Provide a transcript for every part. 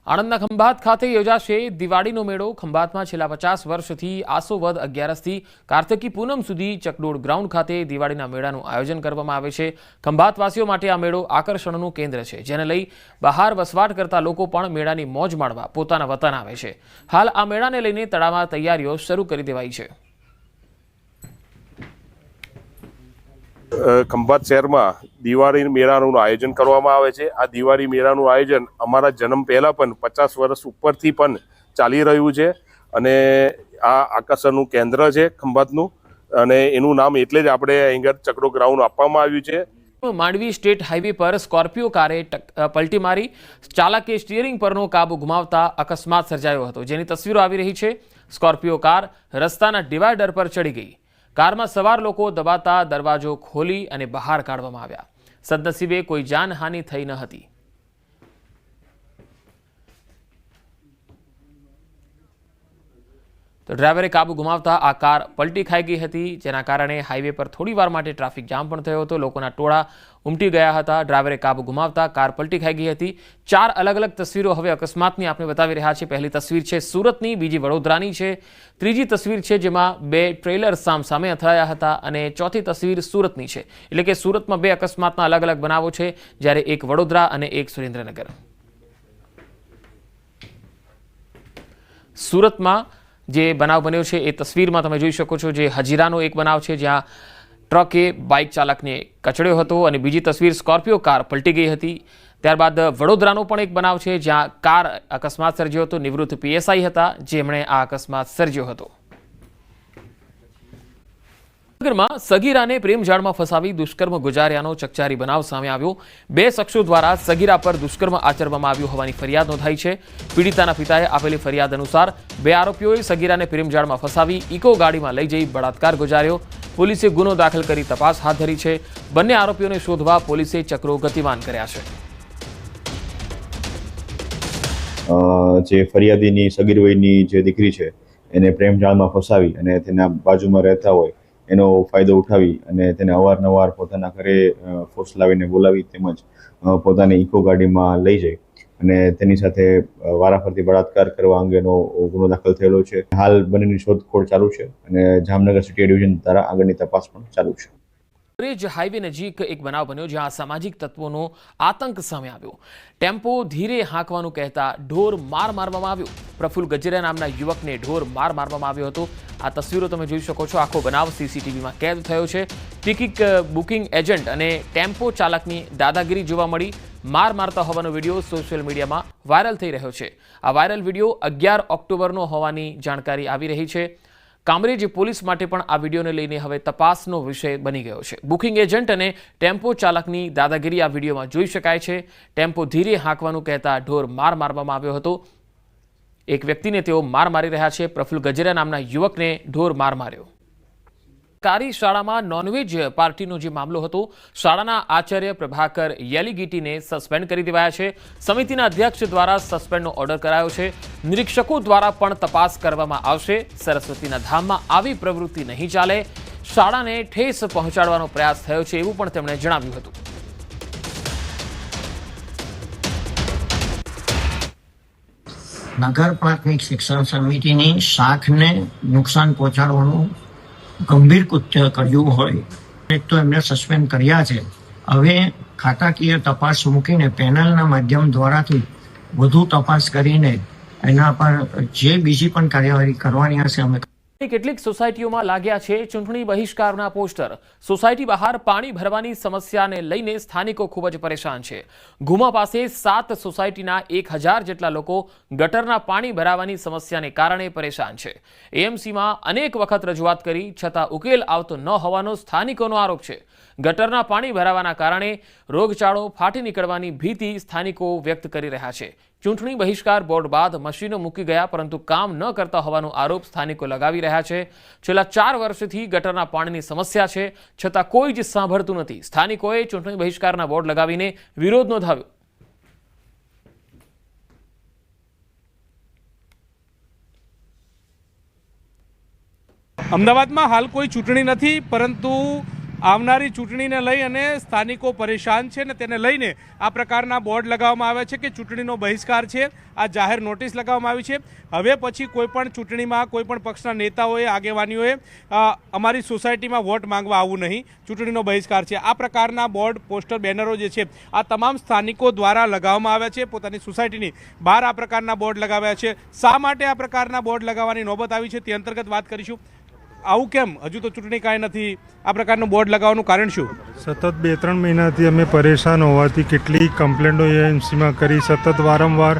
આણંદના ખંભાત ખાતે યોજાશે દિવાળીનો મેળો। ખંભાતમાં છેલ્લા 50 વર્ષથી આસો વદ 11થી કાર્તિકી પૂનમ સુધી ચકડોળ ગ્રાઉન્ડ ખાતે દિવાળીના મેળાનું આયોજન કરવામાં આવે છે। ખંભાતવાસીઓ માટે આ મેળો આકર્ષણનું કેન્દ્ર છે, જેને લઈ બહાર વસવાટ કરતા લોકો પણ મેળાની મોજ માણવા પોતાના વતન આવે છે। હાલ આ મેળાને લઈને તડામાર તૈયારીઓ શરૂ કરી દેવાઈ છે। ખંભાત શહેરમાં દિવાળી મેળાનું આયોજન કરવામાં આવે છે। આ દિવાળી મેળાનું આયોજન અમારા જન્મ પહેલા પણ 50 વર્ષ ઉપરથી પણ ચાલી રહ્યું છે અને આ આકર્ષણનું કેન્દ્ર છે ખંભાતનું, અને એનું નામ એટલે જ આપણે અહીં ચકડોળ ગ્રાઉન્ડ આપવામાં આવ્યું છે। માંડવી સ્ટેટ હાઈવે પર સ્કોર્પિયો કારે પલટી મારી ચાલકે સ્ટીયરિંગ પરનો કાબુ ગુમાવતા અકસ્માત સર્જાયો હતો, જેની તસવીરો આવી રહી છે। સ્કોર્પિયો કાર રસ્તાના ડિવાઈડર પર ચડી ગઈ। કારમાં સવાર લોકો દબાતા દરવાજો ખોલી અને બહાર કાઢવામાં આવ્યા। સદનસીબે કોઈ જાનહાનિ થઈ ન હતી। તો ડ્રાઈવરે કાબુ ગુમાવતા આ કાર પલટી ખાઈ ગઈ હતી, જેના કારણે હાઈવે પર થોડીવાર માટે ટ્રાફિક જામ પણ થયો હતો। લોકોના ટોળા ઉમટી ગયા હતા। ડ્રાઈવરે કાબુ ગુમાવતા કાર પલટી ખાઈ ગઈ હતી। 4 અલગ અલગ તસવીરો હવે અકસ્માતની આપણે બતાવી રહ્યા છે। પહેલી તસવીર છે સુરતની, બીજી વડોદરાની છે, ત્રીજી તસવીર છે જેમાં 2 ટ્રેલર સામસામે અથડાયા હતા અને ચોથી તસવીર સુરતની છે। એટલે કે સુરતમાં 2 અકસ્માતના અલગ અલગ બનાવો છે, જ્યારે એક વડોદરા અને એક સુરેન્દ્રનગર। સુરતમાં જે બનાવ બન્યો છે એ તસવીરમાં તમે જોઈ શકો છો। જે હજીરાનો એક બનાવ છે, જ્યાં ટ્રકે બાઇક ચાલકને કચડ્યો હતો, અને બીજી તસવીર સ્કોર્પિયો કાર પલટી ગઈ હતી। ત્યારબાદ વડોદરાનો પણ એક બનાવ છે, જ્યાં કાર અકસ્માત સર્જ્યો હતો। નિવૃત્ત પીએસઆઈ હતા જેમણે આ અકસ્માત સર્જ્યો હતો। નગરમાં સગીરાને પ્રેમજાળમાં ફસાવી દુષ્કર્મ ગુજાર્યાનો ચકચારી બનાવ સામે આવ્યો। 2 શખ્સો દ્વારા સગીરા પર દુષ્કર્મ આચરવામાં આવ્યું હોવાની ફરિયાદ નોંધાઈ છે। પીડિતાના પિતાએ આપેલી ફરિયાદ અનુસાર 2 આરોપીઓએ સગીરાને પ્રેમજાળમાં ફસાવી ઇકો ગાડીમાં લઈ જઈ બળાત્કાર ગુજાર્યો। પોલીસે ગુનો દાખલ કરી તપાસ હાથ ધરી છે। બંને આરોપીઓને શોધવા પોલીસે ચક્રો ગતિમાન કર્યા છે। જે ફરિયાદીની સગીર વયની જે દીકરી છે એને પ્રેમજાળમાં ફસાવી અને તેના બાજુમાં રહેતા હોય એનો ફાયદો ઉઠાવી અને તેને અવારનવાર પોતાના ઘરે ફોસલાવીને બોલાવી તેમજ પોતાની ઇકો ગાડીમાં લઈ જઈ અને તેની સાથે વારાફરતી બળાત્કાર કરવા અંગેનો ગુનો દાખલ થયેલો છે। હાલ બંનેની શોધખોળ ચાલુ છે અને જામનગર સિટી ડિવિઝન દ્વારા આગળની તપાસ પણ ચાલુ છે। હાઈવે નજીક એક બનાવ બન્યો, જ્યાં સામાજિક તત્વોનો આતંક સામે આવ્યો। ટેમ્પો ધીરે હાંકવાનું કહેતા ઢોર માર મારવામાં આવ્યો। પ્રફુલ્લ ગજેરા નામના યુવકને ઢોર માર મારવામાં આવ્યો હતો। આ તસવીરો તમે જોઈ શકો છો। આખો બનાવ સીસીટીવીમાં કેદ થયો છે। ટિકિટ બુકિંગ એજન્ટ અને ટેમ્પો ચાલકની દાદાગીરી જોવા મળી। માર મારતા હોવાનો વિડીયો સોશિયલ મીડિયામાં વાયરલ થઈ રહ્યો છે। આ વાયરલ વિડીયો 11 ઓક્ટોબરનો હોવાની જાણકારી આવી રહી છે। કામરેજ પોલીસ માટે પણ આ વિડીયોને લઈને હવે તપાસનો વિષય બની ગયો છે। બુકિંગ એજન્ટ અને ટેમ્પો ચાલકની દાદાગીરી આ વિડીયોમાં જોઈ શકાય છે। ટેમ્પો ધીરે હાંકવાનું કહેતા ઢોર માર મારવામાં આવ્યો હતો। એક વ્યક્તિને તેઓ માર મારી રહ્યા છે। પ્રફુલ્લ ગજેરા નામના યુવકને ઢોર માર માર્યો। સરકારી શાળામાં નોનવેજ પાર્ટીનો જે મામલો હતો, શાળાના આચાર્ય પ્રભાકર યેલીગીટીને સસ્પેન્ડ કરી દેવાયા છે। સમિતિના અધ્યક્ષ દ્વારા સસ્પેન્ડનો ઓર્ડર કરાયો છે। નિરીક્ષકો દ્વારા પણ તપાસ કરવામાં આવશે। સરસ્વતીના ધામમાં આવી પ્રવૃત્તિ નહીં ચાલે। શાળાને ઠેસ પહોંચાડવાનો પ્રયાસ થયો છે, એવું પણ તેમણે જણાવ્યું હતું। નગર પ્રાથમિક શિક્ષણ સમિતિની શાખને નુકસાન પહોંચાડવાનું ગંભીર કૃત્ય કર્યું હોય, એક તો એમને સસ્પેન્ડ કર્યા છે। હવે ખાતાકીય તપાસ મૂકીને પેનલના માધ્યમ દ્વારાથી વધુ તપાસ કરીને એના પર જે બીજી પણ કાર્યવાહી કરવાની હશે અમે। કેટલીક સોસાયટીઓમાં લાગ્યા છે ચૂંટણી બહિષ્કારના પોસ્ટર। સોસાયટી બહાર પાણી ભરવાની સમસ્યાને લઈને સ્થાનિકો ખૂબ જ પરેશાન છે। ઘુમા પાસે 7 સોસાયટીના 1000 જેટલા લોકો ગટરના પાણી ભરાવાની સમસ્યાને કારણે પરેશાન છે। એએમસીમાં અનેક વખત રજૂઆત કરી છતાં ઉકેલ આવતો ન હોવાનો સ્થાનિકોનો આરોપ છે। ગટરના પાણી ભરાવાના કારણે રોગચાળો ફાટી નીકળવાની ભીતિ સ્થાનિકો વ્યક્ત કરી રહ્યા છે। ચૂંટણી બહિષ્કાર બોર્ડ બાદ મશીનો મૂકી ગયા, પરંતુ કામ ન કરતા હોવાનો આરોપ સ્થાનિકો લગાવી રહ્યા છે। છેલ્લા 4 વર્ષથી ગટરના પાણીની સમસ્યા છે, છતાં કોઈ જ સાંભળતું નથી। સ્થાનિકોએ ચૂંટણી બહિષ્કારના બોર્ડ લગાવીને વિરોધ નોંધાવ્યો। અમદાવાદમાં હાલ કોઈ ચૂંટણી નથી, પરંતુ આવનારી ચૂંટણીને લઈ અને સ્થાનિકો પરેશાન છે ને તેને લઈને આ પ્રકારના બોર્ડ લગાવવામાં આવ્યા છે કે ચૂંટણીનો બહિષ્કાર છે, આ જાહેર નોટિસ લગાવવામાં આવી છે. હવે પછી કોઈપણ ચૂંટણીમાં કોઈપણ પક્ષના નેતાઓએ આગેવાનીઓએ અમારી સોસાયટીમાં વોટ માંગવા આવવું નહીં, ચૂંટણીનો બહિષ્કાર છે. આ પ્રકારના બોર્ડ, પોસ્ટર, બેનરો જે છે આ તમામ સ્થાનિકો દ્વારા લગાવવામાં આવ્યા છે. પોતાની સોસાયટીની બહાર આ પ્રકારના બોર્ડ લગાવ્યા છે. શા માટે આ પ્રકારના બોર્ડ લગાવવાની નોબત આવી છે તે અંતર્ગત વાત કરીશું. આવું કેમ? હજુ તો ચૂંટણી કાંઈ નથી, આ પ્રકારનું બોર્ડ લગાવવાનું કારણ શું? સતત 2-3 મહિનાથી અમે પરેશાન હોવાથી કેટલી કમ્પ્લેન્ટો એએમસીમાં કરી, સતત વારંવાર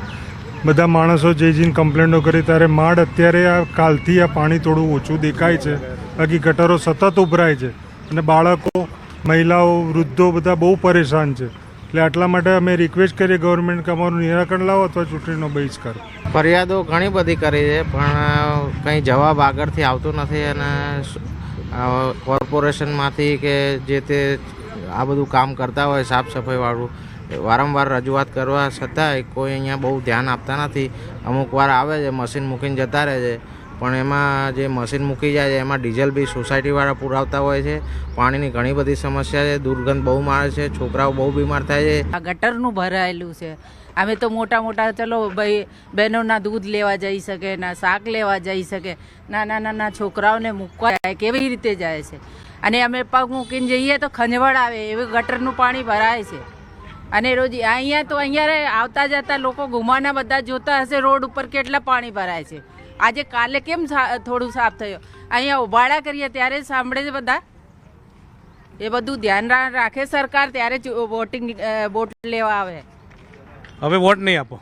બધા માણસો જઈને કમ્પ્લેન્ટો કરી, ત્યારે માંડ અત્યારે આ કાલથી આ પાણી થોડું ઓછું દેખાય છે. બાકી ગટરો સતત ઉભરાય છે અને બાળકો, મહિલાઓ, વૃદ્ધો બધા બહુ પરેશાન છે. એટલે આટલા માટે અમે રિક્વેસ્ટ કરીએ ગવર્મેન્ટ કે અમારું નિરાકરણ લાવો અથવા ચૂંટણીનો બહિષ્કાર. ફરિયાદો ઘણી બધી કરી છે પણ કંઈ જવાબ આગળથી આવતો નથી અને કોર્પોરેશનમાંથી કે જે તે આ બધું કામ કરતા હોય સાફ સફાઈવાળું વારંવાર રજૂઆત કરવા છતાંય કોઈ અહીંયા બહુ ધ્યાન આપતા નથી. અમુક વાર આવે છે, મશીન મૂકીને જતા રહે છે, પણ એમાં જે મશીન મૂકી જાય છે એમાં ડીઝલ બી સોસાયટીવાળા પુરાવતા હોય છે. પાણીની ઘણી બધી સમસ્યા છે, દુર્ગંધ બહુ મારે છે, છોકરાઓ બહુ બીમાર થાય છે. આ ગટરનું ભરાયેલું છે. અમે તો મોટા મોટા ચલો ભાઈ બહેનોના દૂધ લેવા જઈ શકે, ના શાક લેવા જઈ શકે, નાના નાના છોકરાઓને મૂકવા જાય, કેવી રીતે જાય છે? અને અમે પગ મૂકીને જઈએ તો ખંજવડ આવે એવું ગટરનું પાણી ભરાય છે. અને રોજ અહીંયા તો અહીંયા આવતા જતા લોકો ઘુમાના બધા જોતા હશે રોડ ઉપર કેટલા પાણી ભરાય છે. આજે કાલે કેમ થોડું સાફ થયો? અહીંયા ઉભાડા કરીએ ત્યારે સાંભળે છે બધા. એ બધું ધ્યાન રાખે સરકાર, ત્યારે વોટ લેવા આવે. હવે વોટ નહીં આપો?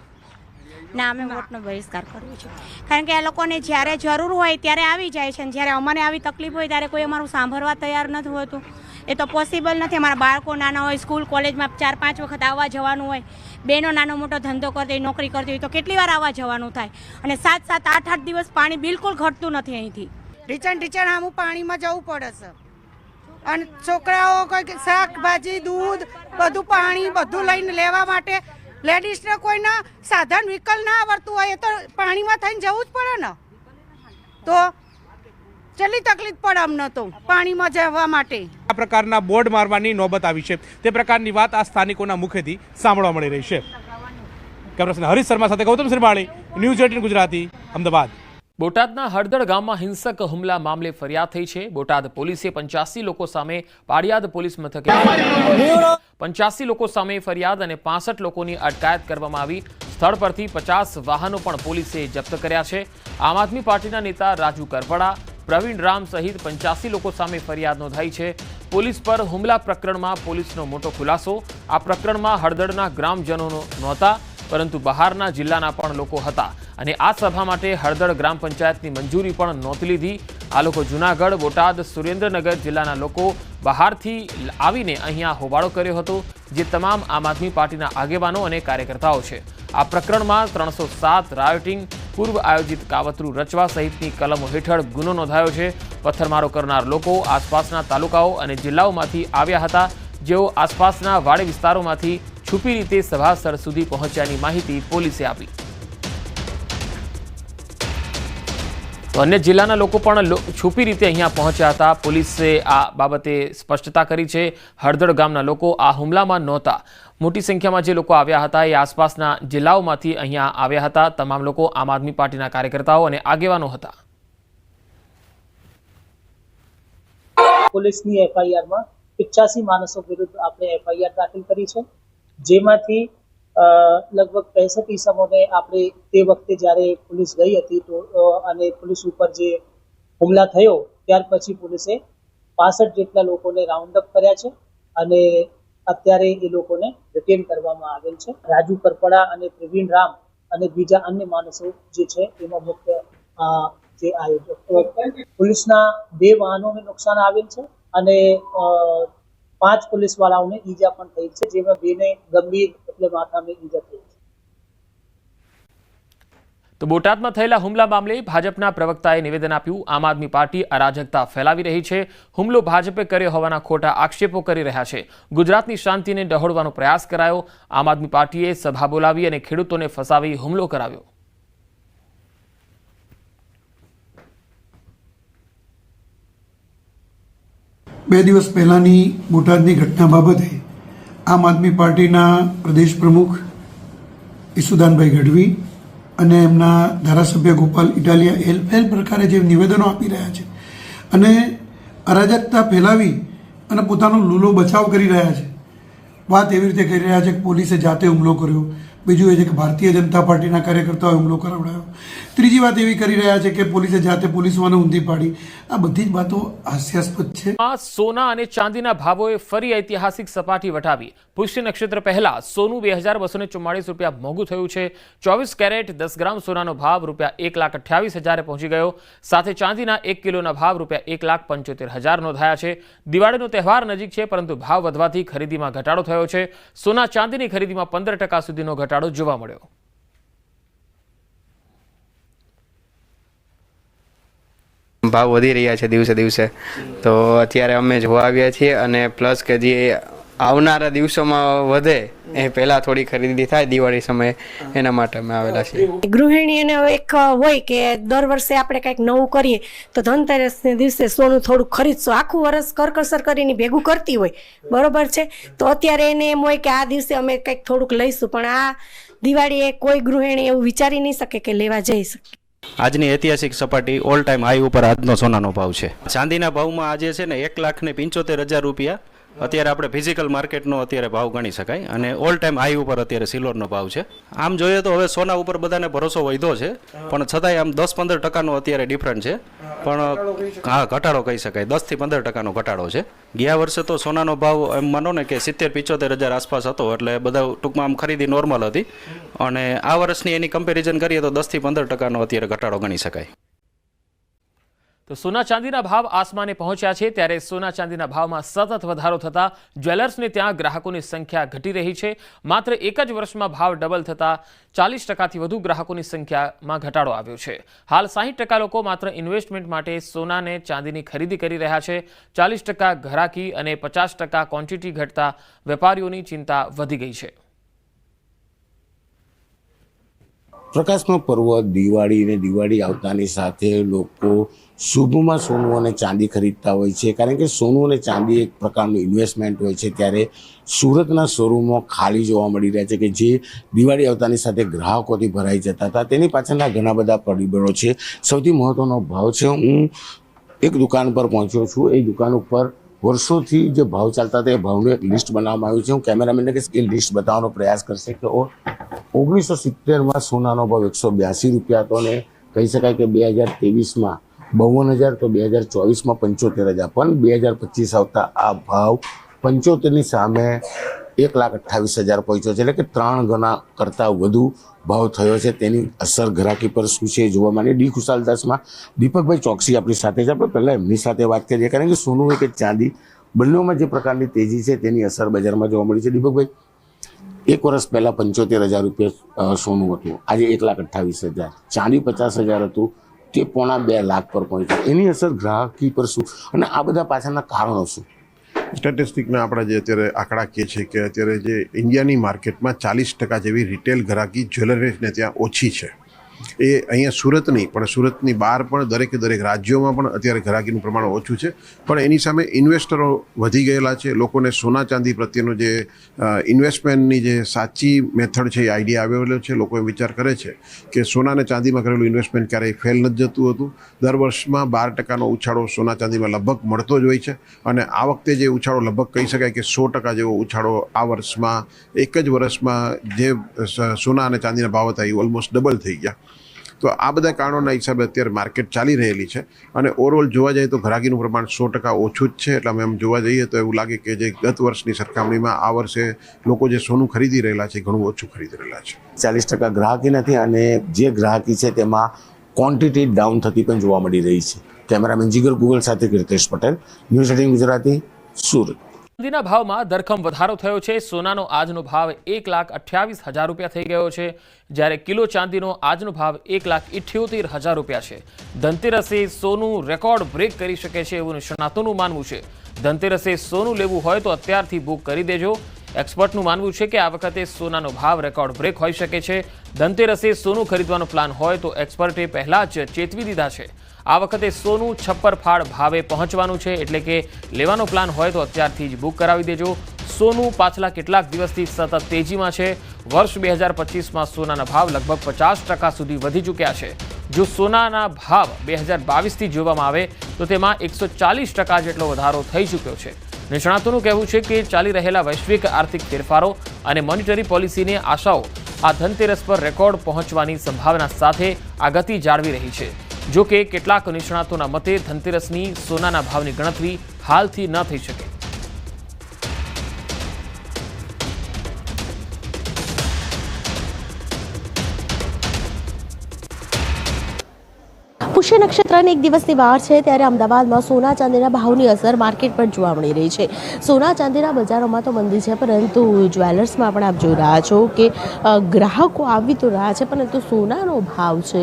ના, અમે વોટનો બહિષ્કાર કરવો છે. કારણ કે આ લોકોને જ્યારે જરૂર હોય ત્યારે આવી જાય છે, અને જ્યારે અમને આવી તકલીફ હોય ત્યારે કોઈ અમારું સાંભળવા તૈયાર નથી હોતું. એ તો પોસિબલ નથી. અમારા બાળકો નાના હોય, સ્કૂલ કોલેજમાં 4-5 વખત આવવા જવાનું હોય, બહેનો નાનો મોટો ધંધો કરતી હોય, નોકરી કરતી હોય, તો કેટલી વાર આવવા જવાનું થાય. અને 7-7, 8-8 દિવસ પાણી બિલકુલ ઘટતું નથી અહીંથી. ઢીચણ આમું પાણીમાં જવું પડે છે. અને છોકરાઓ કોઈ શાકભાજી, દૂધ, બધું પાણી બધું લઈને લેવા માટે લેડીઝને કોઈના સાધન વ્હીકલ ના આવડતું હોય એ તો પાણીમાં થઈને જવું જ પડે ને. તો ચલી તકલીફ પડે અમને તો પાણીમાં જવા માટે. આ પ્રકારના બોર્ડ મારવાની નોબત આવી છે તે પ્રકારની વાત આ સ્થાનિકોના મુખેથી સાંભળવા મળી રહી છે. કેમેરામેન હરીશ શર્મા સાથે ગૌતમ શ્રીમાળી, ન્યૂઝ 18 ગુજરાતી, અમદાવાદ. બોટાદના હળદળ ગામમાં હિંસક હુમલા મામલે ફરિયાદ થઈ છે. બોટાદ પોલીસે 85 લોકો સામે પાળિયાદ પોલીસ મથકે 85 લોકો સામે ફરિયાદ અને 65 લોકોની અટકાયત કરવામાં આવી. સ્થળ પરથી 50 વાહનો પણ પોલીસે જપ્ત કર્યા છે. આમ આદમી પાર્ટીના નેતા રાજુ કરપડા, પ્રવીણ રામ સહિત 85 લોકો સામે ફરિયાદ નોંધાઈ છે. પોલીસ પર હુમલા પ્રકરણમાં પોલીસનો મોટો ખુલાસો. આ પ્રકરણમાં હળદળના ગ્રામજનો નહોતા, પરંતુ બહારના જિલ્લાના પણ લોકો હતા અને આ સભા માટે હળદળ ગ્રામ પંચાયતની મંજૂરી પણ નહોતી લીધી. આ લોકો જૂનાગઢ, બોટાદ, સુરેન્દ્રનગર જિલ્લાના લોકો બહારથી આવીને અહીંયા હોબાળો કર્યો હતો, જે તમામ આમ આદમી પાર્ટીના આગેવાનો અને કાર્યકર્તાઓ છે. આ પ્રકરણમાં 307 રાયોટિંગ, પૂર્વ આયોજિત કાવતરું રચવા સહિતની કલમો હેઠળ ગુનો નોંધાયો છે. પથ્થરમારો કરનાર લોકો આસપાસના તાલુકાઓ અને જિલ્લાઓમાંથી આવ્યા હતા, જેઓ આસપાસના વાડી વિસ્તારોમાંથી છુપી રીતે સભા સ્થળ સુધી પહોંચ્યાની માહિતી પોલીસે આપી. તો અન્ય જિલ્લાના લોકો પણ છુપી રીતે અહીંયા પહોંચ્યા હતા. પોલીસે આ બાબતે સ્પષ્ટતા કરી છે. હળદળ ગામના લોકો આ હુમલામાં નહોતા. મોટી સંખ્યામાં જે લોકો આવ્યા હતા એ આસપાસના જિલ્લાઓમાંથી અહીંયા આવ્યા હતા. તમામ લોકો આમ આદમી પાર્ટીના કાર્યકર્તાઓ અને આગેવાનો હતા. પોલીસની એફઆઈઆરમાં 85 માણસો વિરુદ્ધ આપણે એફઆઈઆર દાખલ કરી છે, જેમાંથી લગભગ 65 ઇસમોને આપણે તે વખતે જ્યારે પોલીસ ગઈ હતી તો અને પોલીસ ઉપર જે હુમલા થયો ત્યાર પછી પોલીસે 65 જેટલા લોકોને રાઉન્ડ અપ કર્યા છે અને અત્યારે એ લોકોને રિટેન કરવામાં આવેલ છે. રાજુ કરપડા અને પ્રવીણ રામ અને બીજા અન્ય માણસો જે છે એમાં મુખ્ય જે આયોજક. પોલીસના 2 વાહનોને નુકસાન આવેલ છે અને 5 પોલીસ વાળાઓને ઈજા પણ થઈ છે, જેમાં 2ને ગંભીર એટલે માથામાં ઈજા થઈ છે. તો બોટાદમાં થયેલા હુમલા મામલે ભાજપના પ્રવક્તાએ નિવેદન આપ્યું. આમ આદમી પાર્ટી અરાજકતા ફેલાવી રહી છે. હુમલો ભાજપે કર્યો હોવાના ખોટા આક્ષેપો કરી રહ્યા છે. ગુજરાતની શાંતિને ડહોળવાનો પ્રયાસ કરાયો. આમ આદમી પાર્ટીએ સભા બોલાવી અને ખેડૂતોને ફસાવી હુમલો કરાવ્યો. 2 દિવસ પહેલાંની બોટાદની ઘટના બાબતે આમ આદમી પાર્ટીના પ્રદેશ પ્રમુખ ઈસુદાનભાઈ ગઢવી અને એમના ધારાસભ્ય ગોપાલ ઇટાલિયા એલ પ્રકારે જે નિવેદનો આપી રહ્યા છે અને અરાજકતા ફેલાવી અને પોતાનો લૂલો બચાવ કરી રહ્યા છે. વાત એવી રીતે કરી રહ્યા છે કે પોલીસે જાતે હુમલો કર્યો, બીજું એ છે કે ભારતીય જનતા પાર્ટીના કાર્યકર્તાઓએ હુમલો કરાવડાયો, ત્રીજી વાત એવી કરી રહ્યા છે કે પોલીસે જાતે પોલીસવાળાને ઊંધી પાડી. આ બધી જ વાતો હાસ્યાસ્પદ છે. સોના અને ચાંદીના ભાવોએ ફરી ઐતિહાસિક સપાટી વટાવી. પુષ્ય નક્ષત્ર પહેલા સોનું 2244 રૂપિયા મોંઘું થયું છે. 24 કેરેટ 10 ગ્રામ સોનાનો ભાવ રૂપિયા 1,28,000 પહોંચી ગયો. સાથે ચાંદીના 1 કિલોના ભાવ રૂપિયા 1,75,000 નોંધાયા છે. દિવાળીનો તહેવાર નજીક છે, પરંતુ ભાવ વધવાથી ખરીદીમાં ઘટાડો થયો છે. સોના ચાંદીની ખરીદીમાં 15% સુધીનો ઘટાડો જોવા મળ્યો. ભાવ વધી રહ્યા છે દિવસે દિવસે, તો અત્યારે અમે જોવા આવ્યા છીએ અને પ્લસ કે જે આવનારા દિવસોમાં વધે એ પહેલાં થોડી ખરીદી થાય દિવાળી સમયે, એના માટે અમે આવેલા છીએ. ગૃહિણીને એક હોય કે દર વર્ષે આપણે કંઈક નવું કરીએ તો ધનતેરસને દિવસે સોનું થોડું ખરીદશો, આખું વર્ષ કરકસર કરીને ભેગું કરતી હોય, બરોબર છે, તો અત્યારે એને એમ હોય કે આ દિવસે અમે કંઈક થોડુંક લઈશું, પણ આ દિવાળીએ કોઈ ગૃહિણી એવું વિચારી નહીં શકે કે લેવા જઈ શકે. આજની ઐતિહાસિક સપાટી ઓલ ટાઈમ હાઈ ઉપર આજનો સોનાનો ભાવ છે. ચાંદીના ભાવમાં આજે છે ને 1,75,000 રૂપિયા અત્યારે આપણે ફિઝિકલ માર્કેટનો અત્યારે ભાવ ગણી શકાય, અને ઓલ ટાઈમ હાઈ ઉપર અત્યારે સિલ્વરનો ભાવ છે. આમ જોઈએ તો હવે સોના ઉપર બધાને ભરોસો વધ્યો છે, પણ છતાંય આમ 10-15% અત્યારે ડિફરન્ટ છે, પણ હા ઘટાડો કહી શકાય, 10-15% ઘટાડો છે. ગયા વર્ષે તો સોનાનો ભાવ એમ માનો ને કે 70-75,000 આસપાસ હતો, એટલે બધા ટૂંકમાં આમ ખરીદી નોર્મલ હતી, અને આ વર્ષની એની કમ્પેરિઝન કરીએ તો 10-15% અત્યારે ઘટાડો ગણી શકાય. તો સોના ચાંદીના ભાવ આસમાને પહોંચ્યા છે, ત્યારે સોના ચાંદીના ભાવમાં સતત વધારો થતા જ્વેલર્સને ત્યાં ગ્રાહકોની સંખ્યા ઘટી રહી છે. માત્ર એક જ વર્ષમાં ભાવ ડબલ થતા 40%થી વધુ ગ્રાહકોની સંખ્યામાં ઘટાડો આવ્યો છે. હાલ 60% લોકો માત્ર ઇન્વેસ્ટમેન્ટ માટે સોનાને ચાંદીની ખરીદી કરી રહ્યા છે. 40% ઘરાકી અને 50% ક્વોન્ટિટી ઘટતા વેપારીઓની ચિંતા વધી ગઈ છે. પ્રકાશનો પર્વ દિવાળી અને દિવાળી આવતાની સાથે લોકો શુભમાં સોનું અને ચાંદી ખરીદતા હોય છે, કારણ કે સોનું અને ચાંદી એક પ્રકારનું ઇન્વેસ્ટમેન્ટ હોય છે. ત્યારે સુરતના શોરૂમો ખાલી જોવા મળી રહ્યા છે કે જે દિવાળી આવતાની સાથે ગ્રાહકોથી ભરાઈ જતા હતા. તેની પાછળના ઘણા બધા પરિબળો છે. સૌથી મહત્વનો ભાવ છે. હું એક દુકાન પર પહોંચ્યો છું. એ દુકાન ઉપર વર્ષોથી જે ભાવ ચાલતા હતા એ ભાવનું એક લિસ્ટ બનાવવામાં આવ્યું છે. હું કેમેરામેનને કહીશ એ લિસ્ટ બતાવવાનો પ્રયાસ કરશે કે 1970માં સોનાનો ભાવ 182 રૂપિયા હતો, અને કહી શકાય કે 2023માં 52,000, તો 2024માં 75,000, પણ 2025 આવતા આ ભાવ 75ની સામે 1,28,000 પહોંચ્યો છે, એટલે કે 3 ગણા કરતાં વધુ ભાવ થયો છે. તેની અસર ગ્રાહકી પર શું છે જોવા માંડીએ. ડી ખુશાલદાસમાં દીપકભાઈ ચોકસી આપણી સાથે છે. આપણે પહેલાં એમની સાથે વાત કરીએ, કારણ કે સોનું હોય કે ચાંદી, બંનેમાં જે પ્રકારની તેજી છે તેની અસર બજારમાં જોવા મળી છે. દીપકભાઈ, એક વર્ષ પહેલાં 75,000 રૂપિયા સોનું હતું, આજે 1,28,000, ચાંદી 50,000 હતું, તે 1.25 લાખ પર પહોંચ્યું. એની અસર ગ્રાહકી પર શું, અને આ બધા પાછળના કારણો શું? સ્ટેટિસ્ટિકના આપણા જે અત્યારે આંકડા કહે છે કે અત્યારે જે ઇન્ડિયાની માર્કેટમાં 40% જેવી રિટેલ ગ્રાહકી જ્વેલરીઝને ત્યાં ઓછી છે. એ અહીંયા સુરત નહીં પણ સુરતની બહાર પણ દરેક રાજ્યોમાં પણ અત્યારે ગ્રાહકીનું પ્રમાણ ઓછું છે. પણ એની સામે ઇન્વેસ્ટરો વધી ગયેલા છે. લોકોને સોના ચાંદી પ્રત્યેનો જે ઇન્વેસ્ટમેન્ટની જે સાચી મેથડ છે એ આઈડિયા આવેલો છે. લોકો એ વિચાર કરે છે કે સોના અને ચાંદીમાં કરેલું ઇન્વેસ્ટમેન્ટ ક્યારેય ફેલ નથી જતું હતું. દર વર્ષમાં 12%નો ઉછાળો સોના ચાંદીમાં લગભગ મળતો જ હોય છે, અને આ વખતે જે ઉછાળો લગભગ કહી શકાય કે 100% જેવો ઉછાળો આ વર્ષમાં, એક જ વર્ષમાં જે સોના અને ચાંદીના ભાવ હતા એ ઓલમોસ્ટ ડબલ થઈ ગયા. તો આ બધા કારણોના હિસાબે અત્યારે માર્કેટ ચાલી રહેલી છે, અને ઓવરઓલ જોવા જઈએ તો ગ્રાહકીનું પ્રમાણ 100% ઓછું જ છે. એટલે અમે એમ જોવા જઈએ તો એવું લાગે કે જે ગત વર્ષની સરખામણીમાં આ વર્ષે લોકો જે સોનું ખરીદી રહેલા છે ઘણું ઓછું ખરીદી રહેલા છે. 40% ગ્રાહકી નથી, અને જે ગ્રાહકી છે તેમાં ક્વોન્ટિટી ડાઉન થતી પણ જોવા મળી રહી છે. કેમેરામેન જીગર ગૂગલ સાથે કીર્તેશ પટેલ, ન્યૂઝ 18 ગુજરાતી, સુરત. ચાંદીના ભાવમાં ધરખમ વધારો થયો છે. સોનાનો આજનો ભાવ 1,28,000 રૂપિયા થઈ ગયો છે, જ્યારે કિલો ચાંદીનો આજનો ભાવ 1,78,000 રૂપિયા છે. ધનતેરસે સોનું રેકોર્ડ બ્રેક કરી શકે છે એવું નિષ્ણાતોનું માનવું છે. ધનતેરસે સોનું લેવું હોય તો અત્યારથી બુક કરી દેજો. એક્સપર્ટનું માનવું છે કે આ વખતે સોનાનો ભાવ રેકોર્ડ બ્રેક હોઈ શકે છે. ધનતેરસે સોનું ખરીદવાનો પ્લાન હોય તો એક્સપર્ટે પહેલા જ ચેતવી દીધા છે. આ વખતે સોનું છપ્પરફાડ ભાવે પહોંચવાનું છે, એટલે કે લેવાનો પ્લાન હોય તો અત્યારથી જ બુક કરાવી દેજો. સોનું પાછલા કેટલાક દિવસથી સતત તેજીમાં છે. વર્ષ 2025માં સોનાના ભાવ લગભગ 50% સુધી વધી ચૂક્યા છે. જો સોનાના ભાવ 2022થી જોવામાં આવે તો તેમાં 140% જેટલો વધારો થઈ ચૂક્યો છે. નિષ્ણાતોનું કહેવું છે કે ચાલી રહેલા વૈશ્વિક આર્થિક ફેરફારો અને મોનિટરી પોલિસીની આશાઓ આ ધનતેરસ પર રેકોર્ડ પહોંચવાની સંભાવના સાથે આ ગતિ જાળવી રહી છે. જો કે કેટલાક નિષ્ણાતોના મતે ધનતેરસની સોનાના ભાવની ગણતરી હાલથી ન થઈ શકે. પુષ્ય નક્ષત્રને એક દિવસની વાર છે ત્યારે અમદાવાદમાં સોના ચાંદીના ભાવની અસર માર્કેટ પર જોવા મળી રહી છે. સોના ચાંદીના બજારોમાં તો મંદી છે, પરંતુ જ્વેલર્સમાં પણ આપ જોઈ રહ્યા છો કે ગ્રાહકો આવી તો રહ્યા છે, પરંતુ સોનાનો ભાવ છે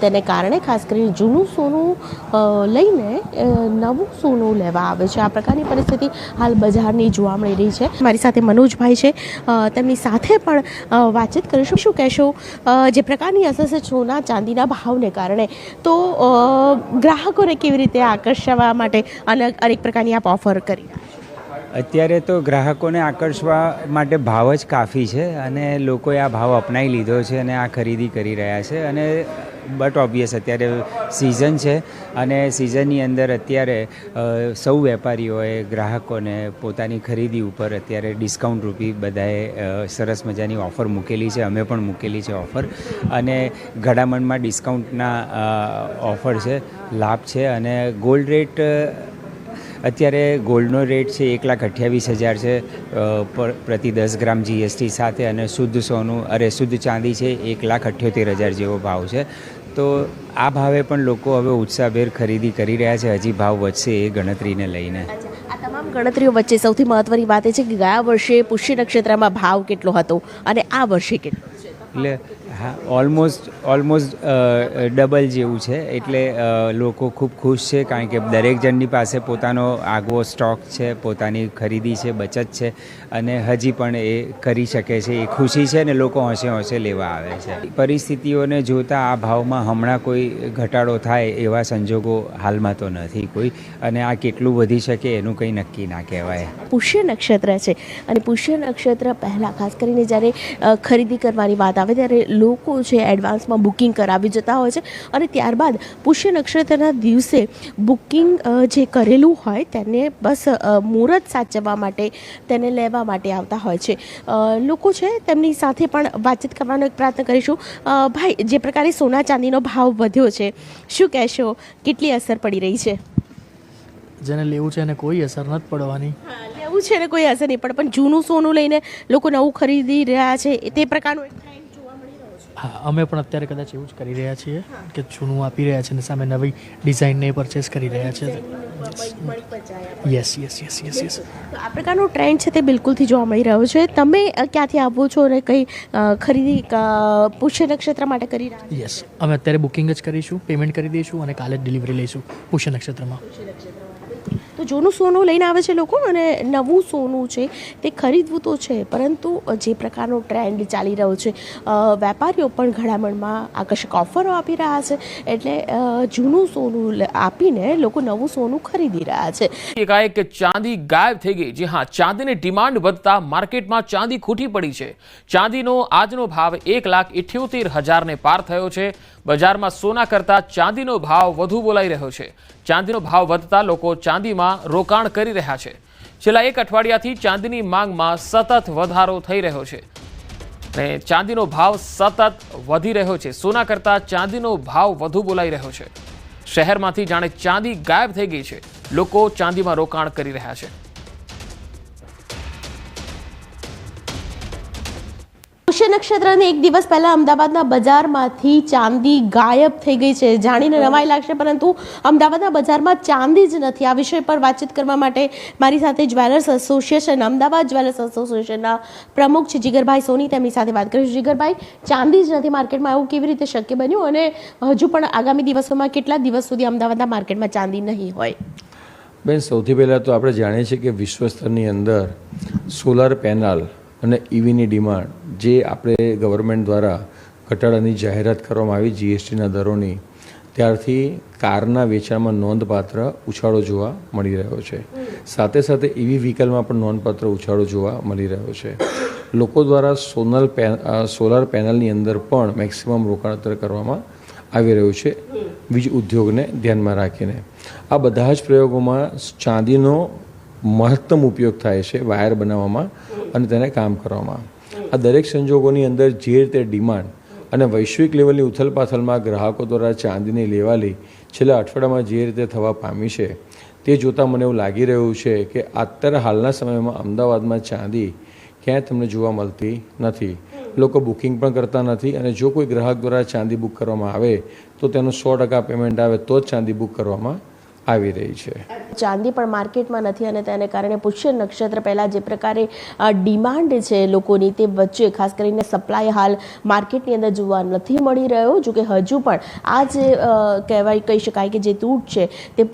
તેને કારણે ખાસ કરીને જૂનું સોનું લઈને નવું સોનું લેવા આવે છે. આ પ્રકારની પરિસ્થિતિ હાલ બજારની જોવા મળી રહી છે. મારી સાથે મનોજભાઈ છે, તેમની સાથે પણ વાતચીત કરીશું. શું કહેશો, જે પ્રકારની અસર છે સોના ચાંદીના ભાવને કારણે, તો ગ્રાહકોને કેવી રીતે આકર્ષવા માટે અનેક પ્રકારની આપ ઓફર કરી? અત્યારે તો ગ્રાહકોને આકર્ષવા માટે ભાવ જ કાફી છે અને લોકોએ આ ભાવ અપનાવી લીધો છે અને આ ખરીદી કરી રહ્યા છે. અને બટ ઓબ્વિયસ અત્યારે સિઝન છે અને સિઝનની અંદર અત્યારે સૌ વેપારીઓએ ગ્રાહકોને પોતાની ખરીદી ઉપર અત્યારે ડિસ્કાઉન્ટ રૂપી બધાએ સરસ મજાની ઓફર મૂકેલી છે. અમે પણ મૂકેલી છે ઓફર, અને ઘડામણમાં ડિસ્કાઉન્ટના ઓફર છે, લાભ છે. અને ગોલ્ડ રેટ અત્યારે ગોલ્ડનો રેટ છે 1,28,000 છે પ્રતિ 10 ગ્રામ GST સાથે, અને શુદ્ધ શુદ્ધ ચાંદી છે 1,78,000 જેવો ભાવ છે. તો આ ભાવે પણ લોકો હવે ઉત્સાહભેર ખરીદી કરી રહ્યા છે. હજી ભાવ વધશે એ ગણતરીને લઈને. આ તમામ ગણતરીઓ વચ્ચે સૌથી મહત્વની વાત એ છે કે ગયા વર્ષે પુષ્ય નક્ષત્રમાં ભાવ કેટલો હતો અને આ વર્ષે કેટલો છે? એટલે હા, ઓલમોસ્ટ ડબલ જેવું છે. એટલે લોકો ખૂબ ખુશ છે, કારણ કે દરેક જણની પાસે પોતાનો આગવો સ્ટોક છે, પોતાની ખરીદી છે, બચત છે, અને હજી પણ એ કરી શકે છે. એ ખુશી છે ને લોકો હોંશે હોંશે લેવા આવે છે. પરિસ્થિતિઓને જોતાં આ ભાવમાં હમણાં કોઈ ઘટાડો થાય એવા સંજોગો હાલમાં તો નથી કોઈ, અને આ કેટલું વધી શકે એનું કંઈ નક્કી ના કહેવાય. પુષ્ય નક્ષત્ર છે, અને પુષ્ય નક્ષત્ર પહેલાં ખાસ કરીને જ્યારે ખરીદી કરવાની વાત આવે ત્યારે લોકો છે એડવાન્સમાં બુકિંગ કરાવી જતા હોય છે, અને ત્યારબાદ પુષ્ય નક્ષત્રના દિવસે બુકિંગ જે કરેલું હોય તેને બસ મુહૂર્ત સાચવવા માટે, તેને લેવા માટે આવતા હોય છે. લોકો છે તેમની સાથે પણ વાતચીત કરવાનો એક પ્રયત્ન કરીશું. ભાઈ, જે પ્રકારે સોના ચાંદીનો ભાવ વધ્યો છે, શું કહેશો, કેટલી અસર પડી રહી છે? જેને લેવું છે એને કોઈ અસર નથી પડવાની. લેવું છે ને કોઈ અસર નહીં પડે, પણ જૂનું સોનું લઈને લોકો નવું ખરીદી રહ્યા છે, તે પ્રકારનું હા, અમે પણ અત્યારે કદાચ એવું જ કરી રહ્યા છીએ કે જૂનું આપી રહ્યા છે અને સામે નવી ડિઝાઇનને પરચેસ કરી રહ્યા છે. યસ. આ પ્રકારનો ટ્રેન્ડ છે તે બિલકુલથી જોવા મળી રહ્યો છે. તમે ક્યાંથી આવો છો અને કઈ ખરીદી પુષ્ય નક્ષત્ર માટે કરી રહ્યા છો? યસ, અમે અત્યારે બુકિંગ જ કરીશું, પેમેન્ટ કરી દઈશું અને કાલે જ ડિલિવરી લઈશું પુષ્ય નક્ષત્રમાં. તો જૂનું સોનું લઈને આવે છે લોકો, અને નવું સોનું છે તે ખરીદવું તો છે, પરંતુ જે પ્રકારનો ટ્રેન્ડ ચાલી રહ્યો છે, વેપારીઓ પણ ઘડામણમાં આકર્ષક ઓફરો આપી રહ્યા છે, એટલે જૂનું સોનું આપીને લોકો નવું સોનું ખરીદી રહ્યા છે. એકાએક ચાંદી ગાયબ થઈ ગઈ. જી હા, ચાંદીની ડિમાન્ડ વધતા માર્કેટમાં ચાંદી ખૂટી પડી છે. ચાંદીનો આજનો ભાવ 1,78,000 પાર થયો છે. બજારમાં સોના કરતા ચાંદીનો ભાવ વધુ બોલાઈ રહ્યો છે. ચાંદીનો ભાવ વધતા લોકો ચાંદીમાં રોકાણ કરી રહ્યા છે. છેલ્લા એક અઠવાડિયાથી ચાંદીની માંગમાં સતત વધારો થઈ રહ્યો છે અને ચાંદીનો ભાવ સતત વધી રહ્યો છે. સોના કરતા ચાંદીનો ભાવ વધુ બોલાઈ રહ્યો છે. શહેરમાંથી જાણે ચાંદી ગાયબ થઈ ગઈ છે. લોકો ચાંદીમાં રોકાણ કરી રહ્યા છે. પુષ્ય નક્ષત્રને એક દિવસ પહેલા અમદાવાદના બજારમાંથી ચાંદી ગાયબ થઈ ગઈ છે. જાણીને નવાઈ લાગશે, પરંતુ અમદાવાદના બજારમાં ચાંદી જ નથી. આ વિષય પર વાતચીત કરવા માટે મારી સાથે જ્વેલર્સ એસોસિએશન, અમદાવાદ જ્વેલર્સ એસોસિએશનના પ્રમુખ છે જીગરભાઈ સોની, તેમની સાથે વાત કરીશું. જીગરભાઈ, ચાંદી જ નથી માર્કેટમાં, એવું કેવી રીતે શક્ય બન્યું, અને હજુ પણ આગામી દિવસોમાં કેટલા દિવસ સુધી અમદાવાદના માર્કેટમાં ચાંદી નહીં હોય? બેન, સૌથી પહેલાં તો આપણે જાણીએ છીએ કે વિશ્વ સ્તરની અંદર સોલાર પેનલ અને EVની ડિમાન્ડ જે આપણે ગવર્મેન્ટ દ્વારા ઘટાડાની જાહેરાત કરવામાં આવી GSTના દરોની, ત્યારથી કારના વેચાણમાં નોંધપાત્ર ઉછાળો જોવા મળી રહ્યો છે. સાથે સાથે EV વ્હીકલમાં પણ નોંધપાત્ર ઉછાળો જોવા મળી રહ્યો છે. લોકો દ્વારા સોલાર પેનલની અંદર પણ મેક્સિમમ રોકાણ અત્યારે કરવામાં આવી રહ્યું છે વીજ ઉદ્યોગને ધ્યાનમાં રાખીને. આ બધા જ પ્રયોગોમાં ચાંદીનો મહત્તમ ઉપયોગ થાય છે વાયર બનાવવામાં અને તેને કામ કરવામાં. આ દરેક સંજોગોની અંદર જે રીતે ડિમાન્ડ અને વૈશ્વિક લેવલની ઉથલપાથલમાં ગ્રાહકો દ્વારા ચાંદીની લેવાલી છેલ્લા અઠવાડિયામાં જે રીતે થવા પામી છે તે જોતાં મને એવું લાગી રહ્યું છે કે અત્યારે હાલના સમયમાં અમદાવાદમાં ચાંદી ક્યાંય તમને જોવા મળતી નથી. લોકો બુકિંગ પણ કરતા નથી અને જો કોઈ ગ્રાહક દ્વારા ચાંદી બુક કરવામાં આવે તો તેનું 100% પેમેન્ટ આવે તો જ ચાંદી બુક કરવામાં આવી રહી છે. ચાંદી પણ માર્કેટમાં નથી અને તેને કારણે પુષ્ય નક્ષત્ર પહેલાં જે પ્રકારે ડિમાન્ડ છે લોકોની, તે વચ્ચે ખાસ કરીને સપ્લાય હાલ માર્કેટની અંદર જોવા નથી મળી રહ્યો. જો કે હજુ પણ આ જે કહી શકાય કે જે તૂટ છે તે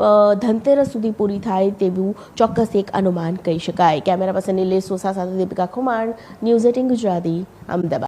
ધનતેરસ સુધી પૂરી થાય તેવું ચોક્કસ એક અનુમાન કહી શકાય. કેમેરા પર્સન નિલેશ સોસા સાથે દીપિકા ખુમાણ, ન્યૂઝ 18 ગુજરાતી, અમદાવાદ.